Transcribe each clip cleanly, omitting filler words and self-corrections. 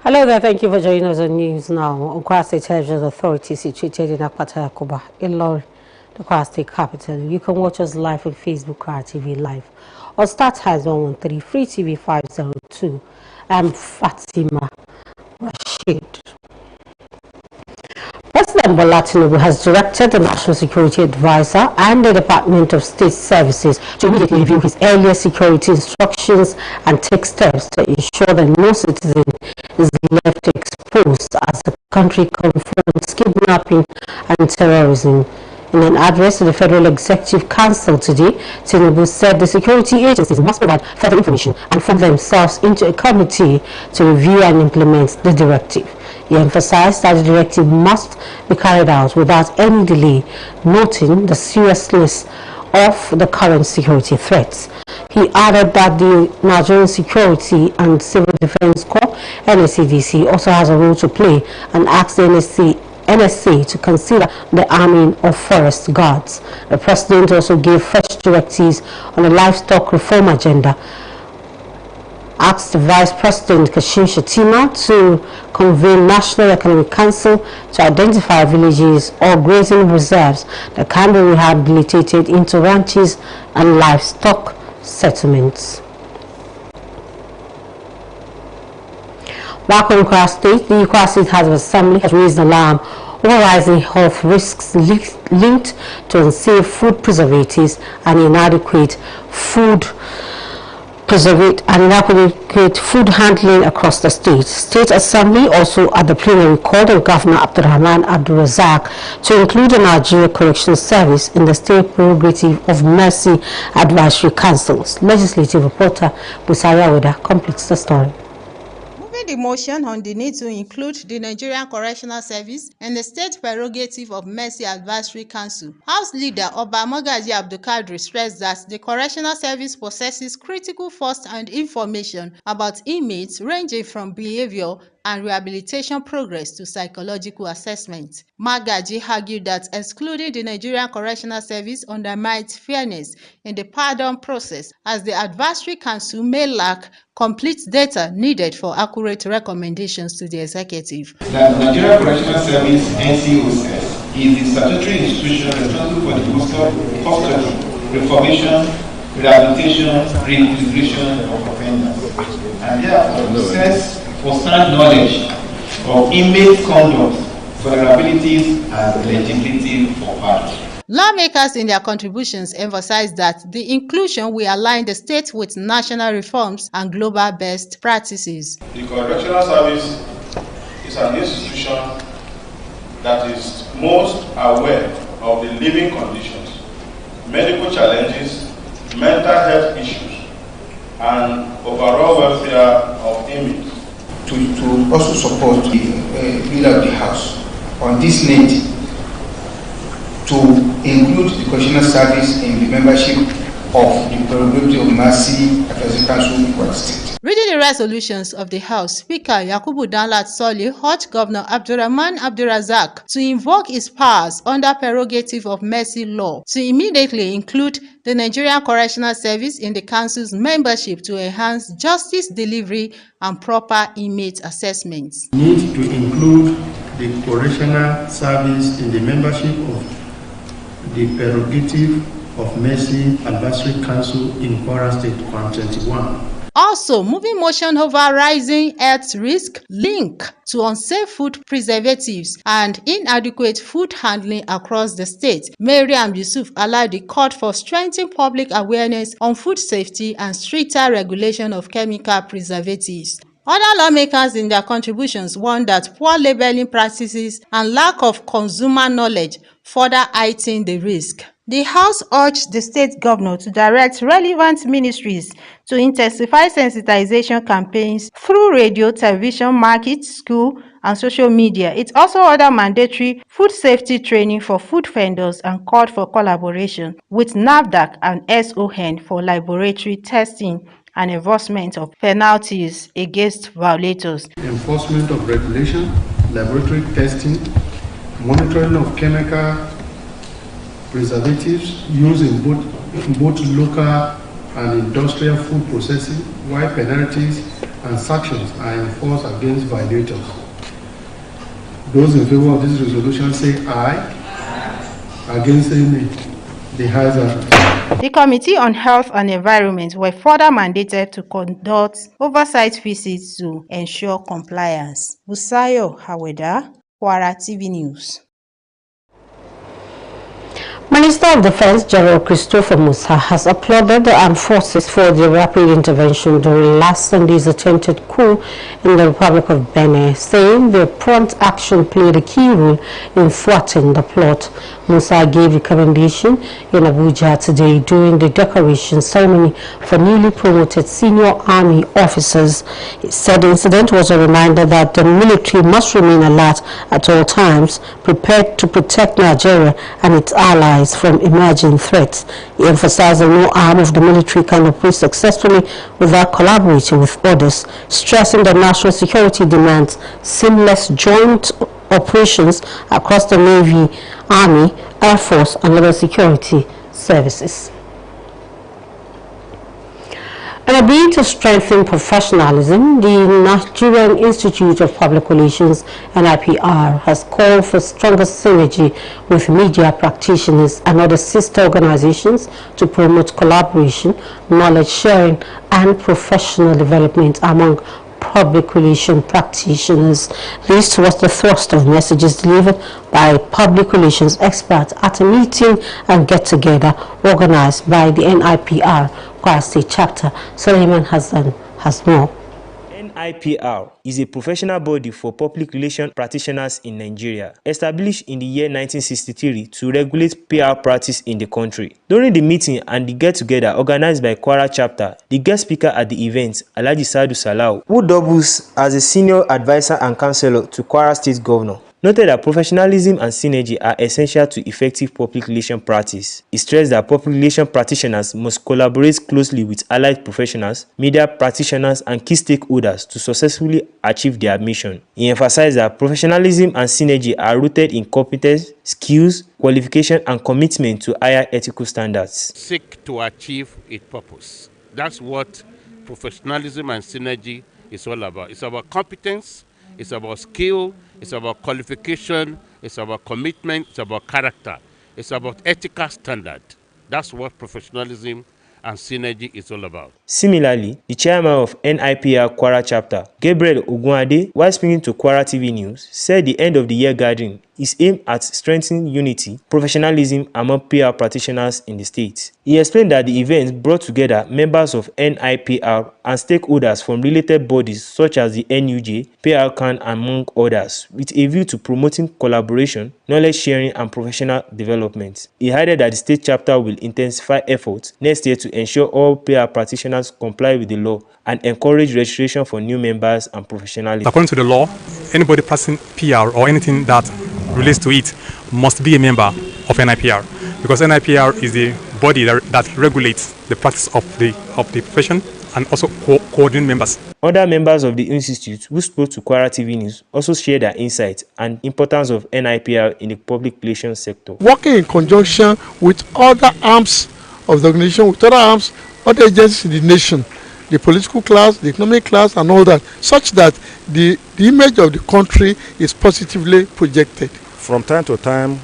Hello there, thank you for joining us on News Now. Kwara State Television Authority situated in Akpata Yakuba, Ilorin, the Kwara State capital. You can watch us live on Facebook, Kwara TV Live, or Star Times 113, Free TV 502. I'm Fatima Rashid. President Bola Tinubu has directed the National Security Advisor and the Department of State Services to immediately review his earlier security instructions and take steps to ensure that no citizen is left exposed as the country confronts kidnapping and terrorism. In an address to the Federal Executive Council today, Tinubu said the security agencies must provide further information and form themselves into a committee to review and implement the directive. He emphasized that the directive must be carried out without any delay, noting the seriousness of the current security threats. He added that the Nigerian Security and Civil Defense Corps, NSCDC, also has a role to play and asked the NSA to consider the arming of forest guards. The president also gave fresh directives on the livestock reform agenda, asked the Vice President Kashim Shettima to convene National Economic Council to identify villages or grazing reserves that can be rehabilitated into ranches and livestock settlements. Back in Kwara State, the Kwara State House of Assembly has raised alarm over rising health risks linked to unsafe food preservatives and inadequate food handling across the state. State Assembly also at the plenary called on Governor Abdurrahman Abdulrazak to include the Nigeria Correctional Service in the state prerogative of Mercy Advisory Councils. Legislative reporter Busaria Weda completes the story. The motion on the need to include the Nigerian Correctional Service and the state prerogative of Mercy Advisory Council. House Leader Oba Mogaji Abdulkadir stressed that the Correctional Service possesses critical first-hand information about inmates ranging from behavior and rehabilitation progress to psychological assessment. Magaji argued that excluding the Nigerian Correctional Service undermines fairness in the pardon process, as the Advisory Council may lack complete data needed for accurate recommendations to the executive. The Nigerian Correctional Service (NCOS) is the statutory institution responsible for the custody, reformation, rehabilitation, reintegration of offenders, and therefore possess first-hand knowledge of inmate conduct, vulnerabilities, and eligibility for pardon. Lawmakers in their contributions emphasized that the inclusion will align the state with national reforms and global best practices. The Correctional Service is an institution that is most aware of the living conditions, medical challenges, mental health issues, and overall welfare of inmates. To also support the leader of the House on this need to include the Correctional Service in the membership of the prerogative of Mercy Advisory Council in Kwara State. Reading the resolutions of the House, Speaker Yakubu Danlad Soli urged Governor Abdurrahman Abdulrazak to invoke his powers under prerogative of Mercy law to immediately include the Nigerian Correctional Service in the Council's membership to enhance justice delivery and proper inmate assessments. Need to include the Correctional Service in the membership of the prerogative of Mercy Advisory Council in Kwara State, 121. Also, moving motion over rising health risk linked to unsafe food preservatives and inadequate food handling across the state. Mariam Yusuf allowed the court for strengthening public awareness on food safety and stricter regulation of chemical preservatives. Other lawmakers in their contributions warned that poor labeling practices and lack of consumer knowledge further heighten the risk. The House urged the state governor to direct relevant ministries to intensify sensitization campaigns through radio, television, market, school, and social media. It also ordered mandatory food safety training for food vendors and called for collaboration with NAFDAC and SON for laboratory testing and enforcement of penalties against violators. Enforcement of regulation, laboratory testing, monitoring of chemical preservatives used in both local and industrial food processing, while penalties and sanctions are enforced against violators. Those in favor of this resolution say aye. Against say nay. The ayes have it. The Committee on Health and Environment were further mandated to conduct oversight visits to ensure compliance. Busayo Haweda, Kwara TV News. Minister of Defense General Christopher Musa has applauded the armed forces for their rapid intervention during last Sunday's attempted coup in the Republic of Benin, saying their prompt action played a key role in thwarting the plot. Musa gave the commendation in Abuja today during the decoration ceremony for newly promoted senior army officers. He said the incident was a reminder that the military must remain alert at all times, prepared to protect Nigeria and its allies from emerging threats. He emphasized that no arm of the military can operate successfully without collaborating with others, stressing that national security demands seamless joint operations across the Navy, Army, Air Force, and other security services. In a bid to strengthen professionalism, the Nigerian Institute of Public Relations, NIPR, has called for stronger synergy with media practitioners and other sister organizations to promote collaboration, knowledge sharing, and professional development among public relations practitioners. This was the thrust of messages delivered by public relations experts at a meeting and get-together organized by the NIPR Kwara State Chapter. Suleiman Hassan has more. NIPR is a professional body for public relations practitioners in Nigeria, established in the year 1963 to regulate PR practice in the country. During the meeting and the get-together organized by Kwara Chapter, the guest speaker at the event, Alhaji Sadu Salau, who doubles as a senior advisor and counselor to Kwara State Governor, noted that professionalism and synergy are essential to effective public relations practice. He stressed that public relations practitioners must collaborate closely with allied professionals, media practitioners, and key stakeholders to successfully achieve their mission. He emphasized that professionalism and synergy are rooted in competence, skills, qualification, and commitment to higher ethical standards. Seek to achieve its purpose. That's what professionalism and synergy is all about. It's about competence, it's about skill, it's about qualification, it's about commitment, it's about character, it's about ethical standard. That's what professionalism and synergy is all about. Similarly, the chairman of NIPR Kwara Chapter, Gabriel Ogunade, while speaking to Kwara TV News, said the end of the year gathering is aimed at strengthening unity, professionalism among PR practitioners in the state. He explained that the event brought together members of NIPR and stakeholders from related bodies such as the NUJ, PRCAN, among others, with a view to promoting collaboration, knowledge sharing, and professional development. He added that the state chapter will intensify efforts next year to ensure all PR practitioners comply with the law and encourage registration for new members and professionalism. According to the law, anybody practicing PR or anything that relates to it must be a member of NIPR, because NIPR is the body that regulates the practice of the profession and also coordinating members. Other members of the institute who spoke to Kwara TV News also shared their insights and importance of NIPR in the public relations sector. Working in conjunction with other arms of the organization, with other arms, other agencies in the nation, the political class, the economic class, and all that, such that the image of the country is positively projected. From time to time,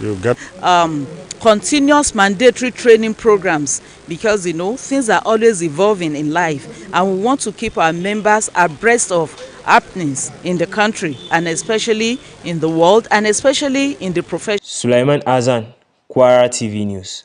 you get continuous mandatory training programs, because things are always evolving in life, and we want to keep our members abreast of happenings in the country, and especially in the world, and especially in the profession. Sulaiman Azan, Kwara TV News.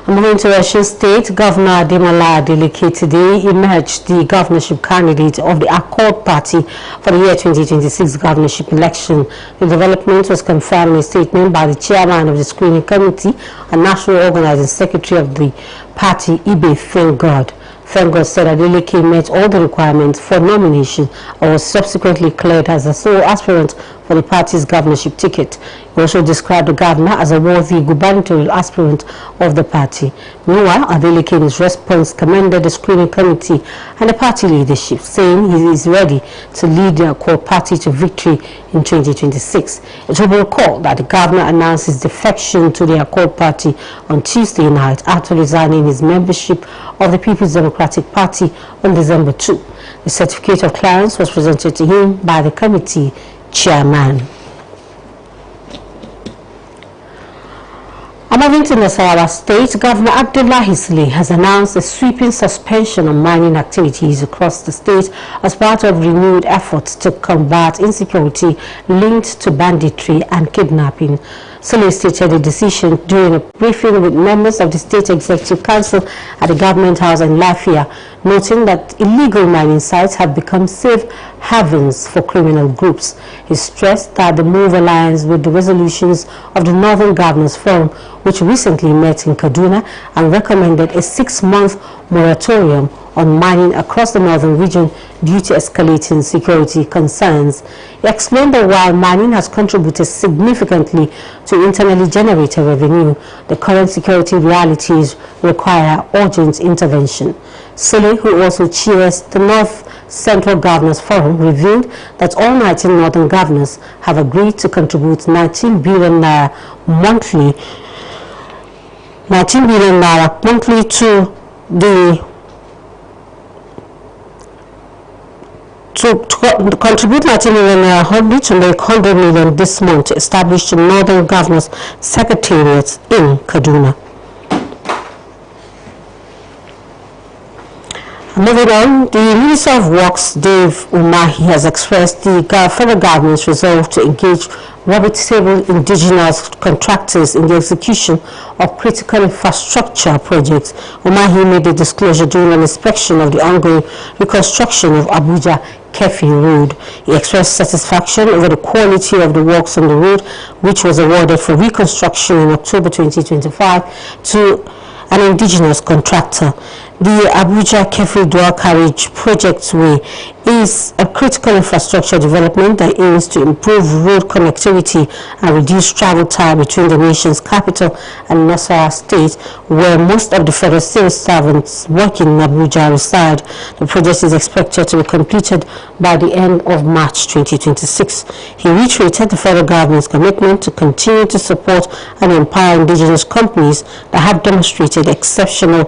Moving to Osun State, Governor Ademola Adeleke today emerged the governorship candidate of the Accord Party for the year 2026 governorship election. The development was confirmed in a statement by the chairman of the screening committee and national organizing secretary of the party, Ibe Thank God said Adeleke met all the requirements for nomination and was subsequently cleared as the sole aspirant for the party's governorship ticket. He also described the governor as a worthy gubernatorial aspirant of the party. Meanwhile, Adeleke in his response commended the screening committee and the party leadership, saying he is ready to lead the Accord party to victory in 2026. It will be recalled that the governor announced his defection to the Accord party on Tuesday night after resigning his membership of the People's Democratic Party on December 2. The certificate of clearance was presented to him by the committee chairman. Moving to Nasarawa State, Governor Abdullahi Sule has announced a sweeping suspension on mining activities across the state as part of renewed efforts to combat insecurity linked to banditry and kidnapping. Sule stated the decision during a briefing with members of the State Executive Council at the Government House in Lafia, noting that illegal mining sites have become safe havens for criminal groups. He stressed that the move aligns with the resolutions of the Northern Governors Forum, which recently met in Kaduna and recommended a 6-month moratorium on mining across the northern region due to escalating security concerns. He explained that while mining has contributed significantly to internally generated revenue, the current security realities require urgent intervention. Sule, who also chairs the North Central Governors Forum, revealed that all 19 northern governors have agreed to contribute 19 billion naira monthly to contribute 19 million naira to make 100 million this month to establish the Northern Governors Secretariat in Kaduna. Moving on, the Minister of Works, Dave Umahi, has expressed the federal government's resolve to engage reputable indigenous contractors in the execution of critical infrastructure projects. Umahi made the disclosure during an inspection of the ongoing reconstruction of Abuja Kefi Road. He expressed satisfaction over the quality of the works on the road, which was awarded for reconstruction in October 2025 to an indigenous contractor. The Abuja Kefi Dual Carriage Projectway is a critical infrastructure development that aims to improve road connectivity and reduce travel time between the nation's capital and Nasarawa State, where most of the federal civil servants working in Abuja reside. The project is expected to be completed by the end of March 2026. He reiterated the federal government's commitment to continue to support and empower indigenous companies that have demonstrated exceptional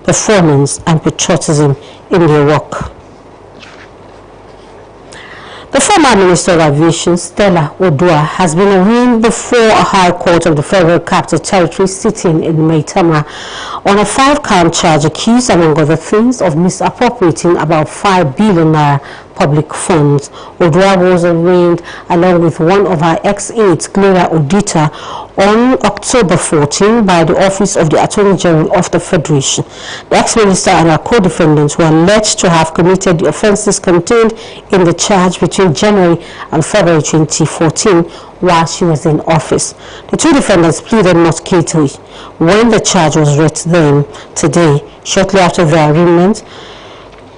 performance and patriotism in their work. The former Minister of Aviation, Stella Odua, has been arraigned before a High Court of the Federal Capital Territory sitting in Maitama on a 5-count charge accused, among other things, of misappropriating about 5 billion naira public funds. Odua was arraigned along with one of her ex-aides, Gloria Odita, on October 14 by the Office of the Attorney General of the Federation. The ex-minister and her co-defendants were alleged to have committed the offences contained in the charge between January and February 2014 while she was in office. The two defendants pleaded not guilty when the charge was read to them today. Shortly after their arraignment,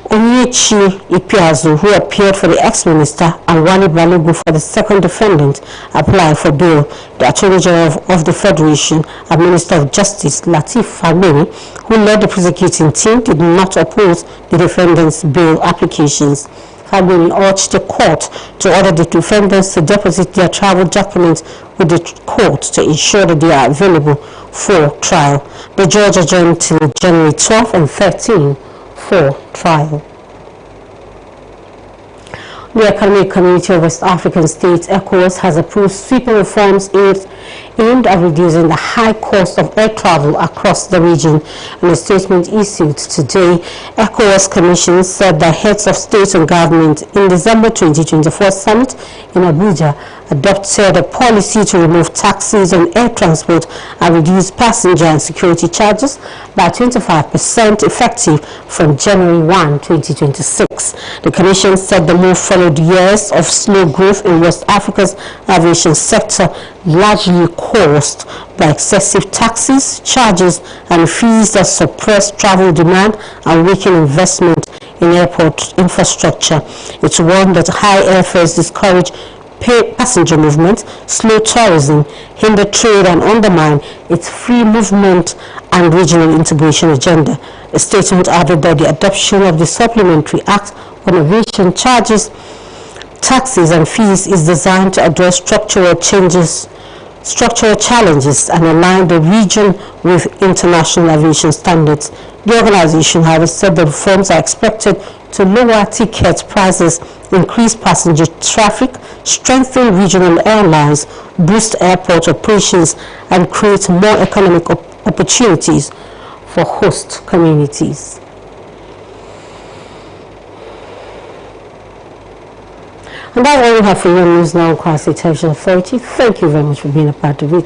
Onyechi Ipiazu, who appeared for the ex-minister, and Wale Balogun for the second defendant, applied for bail. The Attorney General of the Federation and Minister of Justice, Lateef Fagbemi, who led the prosecuting team, did not oppose the defendants' bail applications. Fagbemi urged the court to order the defendants to deposit their travel documents with the court to ensure that they are available for trial. The judge adjourned till January 12 and 13 for trial. The Economic Community of West African States, ECOWAS, has approved sweeping reforms aimed at reducing the high cost of air travel across the region. In a statement issued today, ECOWAS Commission said that heads of state and government in December 2024 summit in Abuja adopted a policy to remove taxes on air transport and reduce passenger and security charges by 25% effective from January 1, 2026. The Commission said the move followed years of slow growth in West Africa's aviation sector, largely caused by excessive taxes, charges, and fees that suppress travel demand and weaken investment in airport infrastructure. It's warned that high airfares discourage passenger movement, slow tourism, hinder trade and undermine its free movement and regional integration agenda. The statement added that the adoption of the Supplementary Act on Aviation Charges, Taxes and Fees is designed to address structural challenges and align the region with international aviation standards. The organization, however, said the reforms are expected to lower ticket prices, increase passenger traffic, strengthen regional airlines, boost airport operations, and create more economic opportunities for host communities. And that's all we have for your news now, Kwara State Television Authority. Thank you very much for being a part of it.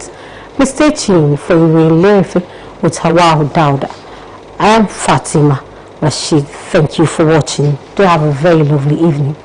Please stay tuned for Iwe Lefe with Hawa Dauda. I am Fatima Rashid. Thank you for watching. Do have a very lovely evening.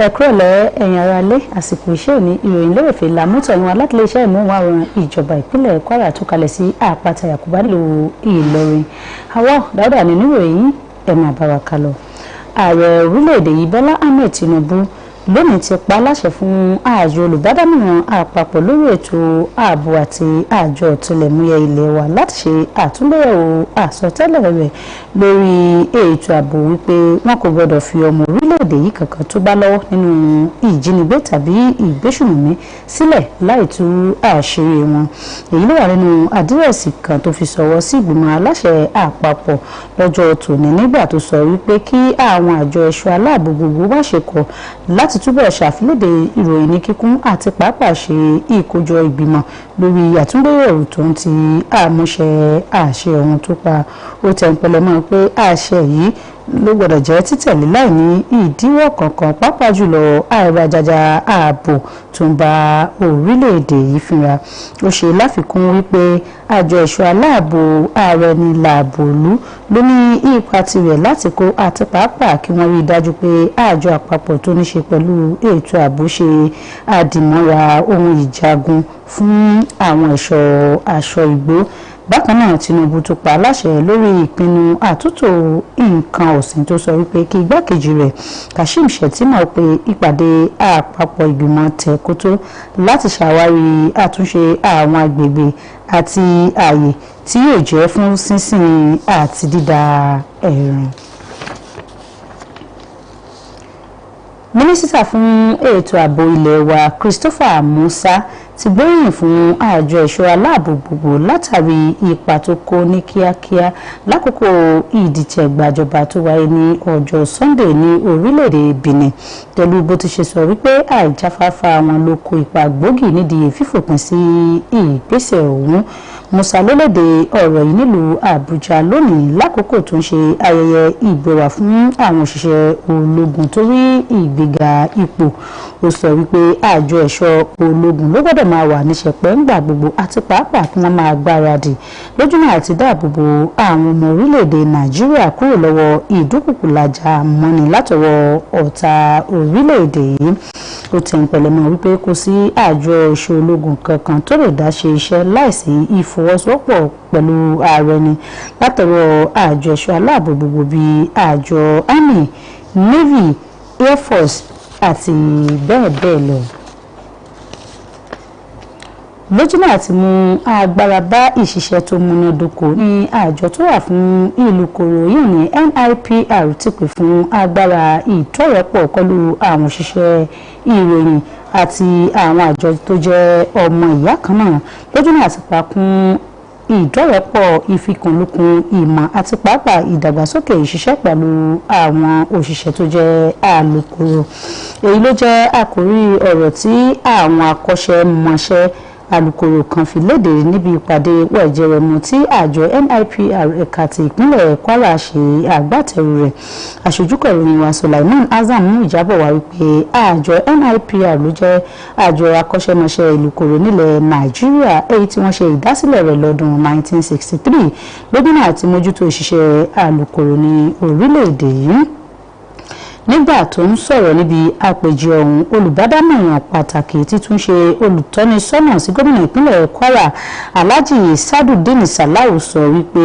Ẹ̀kúrọ̀lẹ́ ẹ̀yin ará ilé àsìkò iṣẹ́ òní ìròyìn lérèfé làmútọ̀yìn wa láti iléeṣẹ́ ìmúwàwòrán ìjọba ìpínlẹ̀ Kwara tó kalẹ̀ sí àpáta Yakuba nílùú Ìlọrin. Hawa Dauda nínú ìròyìn ẹ máa bá wa kálọ. Ààrẹ orílẹ̀-èdè yìí Bọ́lá Ahmed Tinubu lónìí ti pa láṣẹ fún àjọ olùbádámọ̀ràn àpapọ̀ lórí ètò ààbò àti àjọ ọ̀tẹlẹ̀múyẹ́ ilé wa láti ṣe àtúnbẹ̀wò àsọtẹ́lẹ̀ rẹ̀ lórí ètò ààbò wípé wọn kò gbọdọ̀ fi ọmọ orílẹ̀-èdè yìí kankan tó bá lọ́wọ́ nínú ìjínigbé tàbí ìgbésùnmọ̀mí sílẹ̀ láì tú àṣírí wọn. Èyí ló wà nínú àdírẹ́sì kan tó fi ṣọwọ́ sí ìgbìmọ̀ aláṣẹ àpapọ̀ lọ́jọ́ tòní nígbà tó sọ wípé kí àwọn àjọ ẹ̀ṣọ́ aláàbò gbogbo má ṣe kọ̀ láti túbọ̀ ṣàfilóde ìròyìn ní kíkún àti pàápàá ṣe ìkójọ ìgbìmọ̀ lórí àtúngbéyẹ̀wò tó ń ti àmúṣẹ àṣẹ ohun tó pa. Ó tẹnpẹlẹ mọ́ pé àṣẹ yìí ló gbọ́dọ̀ jẹ́ títẹ̀lé láì ní ìdíwọ́ kankan pàápàá jùlọ àìrajaja ààbò tó ń ba orílẹ̀-èdè yìí fínra. Ó ṣe láfikún wípé àjọ ẹ̀ṣọ́ aláàbò ààrẹ ní làbòlú ló ní ipa tirẹ̀ láti kó àti pàápàá kí wọ́n rí i dájú pé àjọ àpapọ̀ tó ní ṣe pẹ̀lú ètò ààbò ṣe àdìmọ́ra ohun ìjagun fún àwọn ẹ̀ṣọ́ aṣọ ìgbó. Bákan náà Tinubu tó pa láṣẹ lórí ìpinnu àtúntò nǹkan ọ̀sìn tó sọ wípé kí igbákejì rẹ̀ Kashim Shettima pe ìpàdé àpapọ̀ ìgbìmọ̀ tẹ̀kótó láti ṣàwárí àtúnṣe àwọn agbègbè àti ààyè tí yóò jẹ́ fún sínsìn àti dídá ẹran. Mínísítà fún ètò ààbò ilé wa Christopher Musa ti gbóríyìn fún àjọ ẹ̀ṣọ́ aláàbò gbogbo látàrí ipa tó kó ní kíákíá lákòókò ìdìtẹ̀gbàjọba tó wáyé ní ọjọ́ Sunday ní orílẹ̀-èdè Benin pẹ̀lú bó ti ṣe sọ wípé àìjáfáfá wọn ló kó ipa gbòógì nídìí fífòpin sí ìgbésẹ̀ ọ̀hún. Musa ló léde ọ̀rọ̀ yìí nílùú Àbújá lónìí lákòókò tó ń ṣe ayẹyẹ ìgbéwà fún àwọn òṣìṣẹ́ ológun tó rí ìgbéga ipò. Ó sọ wípé àjọ ẹ̀ṣọ́ ológun ló gbọ́dọ̀ máa wà níṣẹ̀pẹ́ ńgbà gbogbo àti pàápàá kí wọ́n máa gbáradì lójúnà àti dáàbòbò àwọn ọmọ orílẹ̀-èdè Nàìjíríà kúrò lọ́wọ́ ìdúkùkùlájà mọ́ni látọwọ́ ọ̀tá orílẹ̀-èdè yìí. Ó tẹnpẹlẹ mọ́ wípé kò sí àjọ ẹ̀ṣọ́ ológun kankan tó lè dá ṣe iṣẹ́ láìsí ìfọwọ́sowọ́pọ̀ pẹ̀lú ààrẹ ni látọwọ́ àjọ ẹ̀ṣọ́ aláàbò gbogbo bíi àjọ Army, Navy, Air Force àti bẹ́ẹ̀ bẹ́ẹ̀ lọ. Lójúnà àti mú agbára bá ìṣiṣẹ́ tó múnádóko ní àjọ tó wà fún ìlú koro yìí ní NIPR ti pè fún agbára ìtọ́rẹ̀pọ̀ pẹ̀lú àwọn òṣìṣẹ́ ìròyìn àti àwọn àjọ tó jẹ́ ọmọ ìyá kan náà lójúnà àti pakún ìdọ́rẹ̀pọ̀ ìfikùnlukùn ìmọ̀ àti pàápàá ìdàgbàsókè ìṣiṣẹ́ pẹ̀lú àwọn òṣìṣẹ́ tó jẹ́ alukoro. Èyí ló jẹ́ àkórí ọ̀rọ̀ tí àwọn akọ́ṣẹ́mọṣẹ́ alukoro kan fi léde níbi ìpàdé wẹ̀jẹ̀wẹ̀mu tí àjọ NIPR ẹ̀ka ti ìpínlẹ̀ Kwara ṣe agbátẹrù rẹ̀. Aṣojúkọ̀ròyìn wa Sulaiman Azam mú ìjábọ̀ wá wípé àjọ NIPR ló jẹ́ àjọ akọ́ṣẹ́mọṣẹ́ alukoro nílẹ̀ Nàìjíríà èyí tí wọ́n ṣe ìdásílẹ̀ rẹ̀ lọ́dún 1963 lóbìnà àti mójútó òṣìṣẹ́ alukoro ní orílẹ̀-èdè yìí. Nígbà tó ń sọ̀rọ̀ níbi àpèjẹ ọ̀hún, olùbádámọ̀ràn pàtàkì títún ṣe olùtọ́nisọ́nà sí gómìnà ìpínlẹ̀ Kwara Alhaji Sadudeen Salau sọ wípé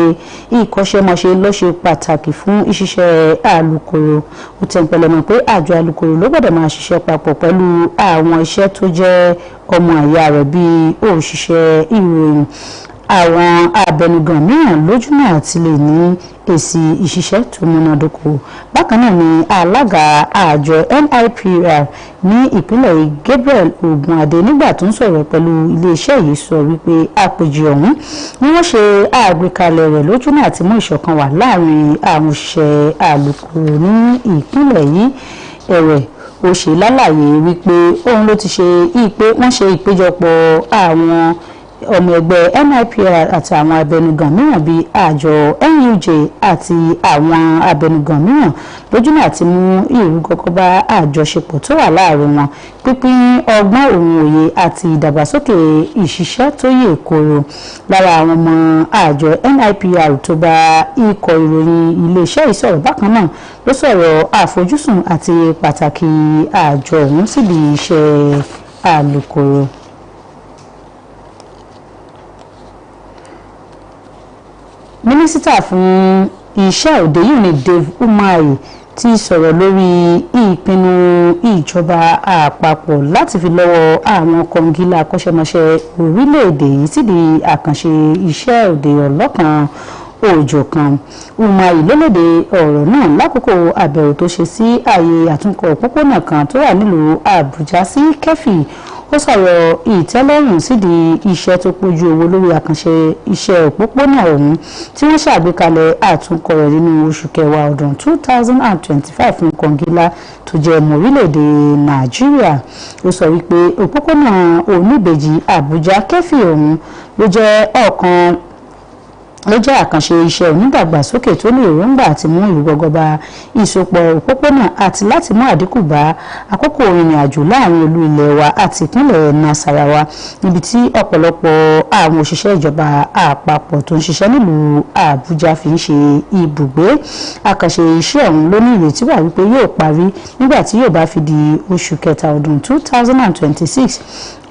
ìkọ́ṣẹ́mọṣẹ́ ló ṣe pàtàkì fún ìṣiṣẹ́ alukoro. Ó tẹ̀pẹ̀lẹ̀ mọ́ pé àjọ alukoro ló gbọ́dọ̀ máa ṣiṣẹ́ papọ̀ pẹ̀lú àwọn iṣẹ́ tó jẹ́ ọmọ àyà rẹ̀ bíi òṣìṣẹ́ ìròyìn, àwọn abẹnugan mìíràn lójúnà àti lè ní èsì ìṣiṣẹ́ tó múnádóko. Bákan náà ni alága àjọ NIPR ní ìpínlẹ̀ Gabriel Ogunade nígbà tó ń sọ̀rọ̀ pẹ̀lú iléeṣẹ́ yìí sọ wípé àpèjì ọ̀hún ni wọ́n ṣe àgbékalẹ̀ rẹ̀ lójúnà àti mú ìṣọ̀kan wà láàrin àwọn òṣìṣẹ́ alukoro ní ìpínlẹ̀ yìí. Ẹ̀wẹ̀ ó ṣe lálàyé wípé òun ló ti ṣe wọ́n ṣe ìpéjọpọ̀ àwọn ọmọ ẹgbẹ́ NIPR àti àwọn abẹnugan mìíràn bíi àjọ NUJ àti àwọn abẹnugan mìíràn lójúnà àti mú ìrúgọ́gọ́ bá àjọṣepọ̀ tó wà láàrin wọn, pínpín ọgbọ́n òun òye àti ìdàgbàsókè ìṣiṣẹ́ tó yè kooro. Lára àwọn ọmọ àjọ NIPR tó bá ikọ̀ ìròyìn iléeṣẹ́ ìsọ̀rọ̀ bákan náà ló sọ̀rọ̀ àfojúsùn àti pàtàkì àjọ ọ̀hún síbi iṣẹ́ alukoro. Mínísítà fún iṣẹ́ òde yìí ni Dave Umahi ti sọ̀rọ̀ lórí ìpinnu ìjọba àpapọ̀ láti fi lọ́wọ́ àwọn kọngílá akọ́ṣẹ́mọṣẹ́ orílẹ̀-èdè yìí sídìí àkànṣe iṣẹ́ òde ọlọ́kan òjọ̀kan. Umahi ló léde ọ̀rọ̀ náà lákòókò àbẹ̀wò tó ṣe sí ààyè àtúnkọ́ òpópónà kan tó wà nílùú Àbújá sí Kẹ́fì. Ó sọ̀rọ̀ ìtẹ́lọ́rùn sídìí iṣẹ́ tó pójú owó lórí àkànṣe iṣẹ́ òpópónà ọ̀hún tí wọ́n ṣàgbékalẹ̀ àtúnkọ́ rẹ̀ nínú oṣù kẹwàá ọdún 2025 fún kọngílá tó jẹ́ ọmọ orílẹ̀-èdè Nàìjíríà. Ó sọ wípé òpópónà oníbejì Àbújá Kẹ́fì ọ̀hún ló jẹ́ àkànṣe iṣẹ́ onídàgbàsókè tó ní èròǹgbà àti mú ìrúgọ́gọ́ bá ìsopọ̀ òpópónà àti láti mú àdínkù bá àkókò ìrìn àjò láàrin olú ilẹ̀ wa àti ìpínlẹ̀ Nasarawa, níbi tí ọ̀pọ̀lọpọ̀ àwọn òṣìṣẹ́ ìjọba àpapọ̀ tó ń ṣiṣẹ́ nílùú Àbújá fi ń ṣe ibùgbé. Àkànṣe iṣẹ́ ọ̀hún ló ní ìrètí wà wípé yóò parí nígbà tí yóò bá fi di oṣù kẹta ọdún 2026.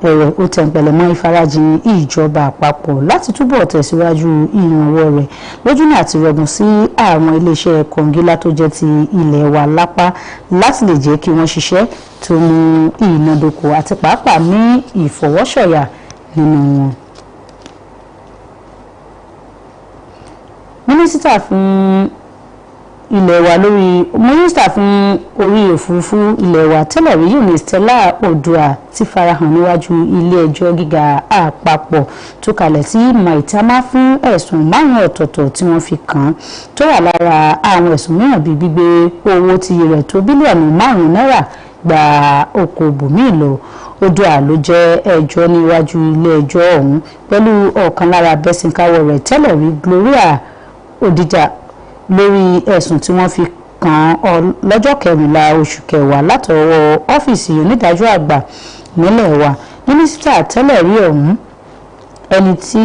Ẹ̀rọ ó tẹ̀pẹ̀lẹ̀ mọ́ ìfarajìn ìjọba àpapọ̀ láti túbọ̀ tẹ̀síwájú ìrànwọ́ rẹ̀ lójúnà àti rọ̀gùn sí àwọn iléeṣẹ́ kọngílá tó jẹ́ ti ilẹ̀ wa lápá láti lè jẹ́ kí wọ́n ṣiṣẹ́ tó mú ìnádóko àti pàápàá ní ìfọwọ́sọ̀yà nínú wọn. Mínísítà fún orí òfurufú ilẹ̀ wa tẹ́lẹ̀ rí yìí ní Stella Odua ti farahàn níwájú ilé ẹjọ́ gíga àpapọ̀ tó kalẹ̀ sí Maitama fún ẹ̀sùn 5 ọ̀tọ̀ọ̀tọ̀ tí wọ́n fi kàn án tó wà lára àwọn ẹ̀sùn mìíràn bíi gbígbé owó tí rẹ̀ tó bílíọ̀nù 5 náírà gba okòòbò míì lọ. Odua ló jẹ́ ẹjọ́ níwájú ilé ẹjọ́ ọ̀hún pẹ̀lú ọ̀kan lára abẹ́sìnkáwọ́ rẹ̀ tẹ́lẹ̀ rí Gloria Odija lórí ẹ̀sùn tí wọ́n fi kàn án lọ́jọ́ 14 oṣù kẹwàá látọwọ́ ọ́fíìsì onídàájọ́ àgbà nílẹ̀ wa. Mínísítà tẹ́lẹ̀ rí ọ̀hún, ẹni tí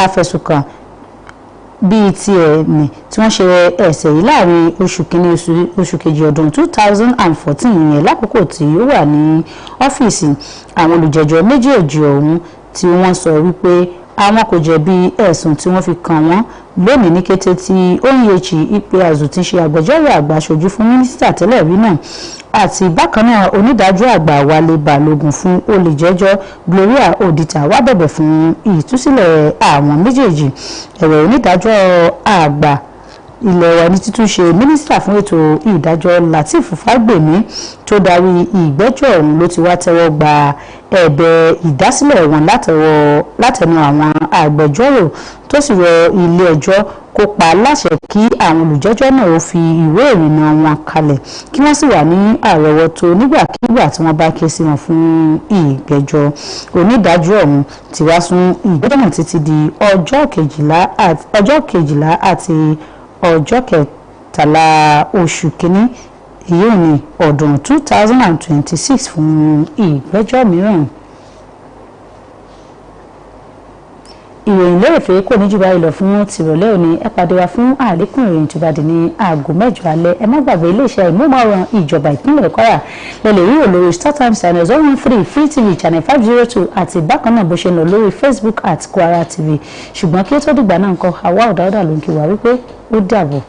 afẹ̀sùnkàn bíi ti ẹ̀mí tí wọ́n ṣe ẹ̀ṣẹ̀ yìí láàrin oṣù kìíní oṣù kejì ọdún 2014 yẹn lákòókò tí ó wà ní ọ́fíìsì. Àwọn olùjẹ́jọ́ méjèèjì ọ̀hún tí wọ́n sọ wípé àwọn kò jẹ̀bi ẹ̀sùn tí wọ́n fi kàn wọ́n lónìí ní kété tí Onyechi Ikpeazu ti ṣe agbẹjọ́rò àgbà aṣojú fún mínísítà tẹ́lẹ̀ rí náà àti bákan náà onídàájọ́ àgbà Wálé Balógun fún olùjẹ́jọ́ Gloria Odita wá bẹ̀bẹ̀ fún ìtúsílẹ̀ àwọn méjèèjì. Ẹ̀wẹ̀ onídàájọ́ àgbà ilẹ̀ wa ní títúnṣe mínísítà fún ètò ìdájọ́ Lateef Fagbemi tó darí ìgbẹ́jọ́ ọ̀hún ló ti wá tẹ́wọ́ gba ẹ̀bẹ̀ ìdásílẹ̀ wọn látẹnu àwọn agbẹjọ́rò tó sì rọ ilé ẹjọ́ kó pa láṣẹ kí àwọn olùjẹ́jọ́ náà ó fi ìwé ìrìnnà wọn kalẹ̀ kí wọ́n sì wà ní àrọ́wọ́tó nígbàkigbà tí wọ́n bá ké sí wọn fún ìgbẹ́jọ́. Onídàájọ́ ọ̀hún ti wá sún ìgbẹ́jọ́ náà títí di ọjọ́ kejìlá àti ọjọ́ kẹtàlá oṣù kínní èyí ní ọdún 2026 fún ìgbẹ́jọ́ mìíràn. Ìròyìn lérèfé kò ní jù báyìí lọ fún tìrọ̀lẹ́ òní. Ẹ pàdé wa fún àlékún ìròyìn tó bá di ní aago 8 alẹ́. Ẹ má gbàgbé iléeṣẹ́ ìmúmáwòrán ìjọba ìpínlẹ̀ Kwara lẹ́lẹ̀ rí olórí StarTimes channel 113 Free TV channel 502 àti bákan náà bó ṣe lọ lórí Facebook @Kwara TV. Ṣùgbọ́n kí ó tó dìgbà náà ńkọ́ Hawa Dauda ló ń kí wa wípé ó dàbọ̀.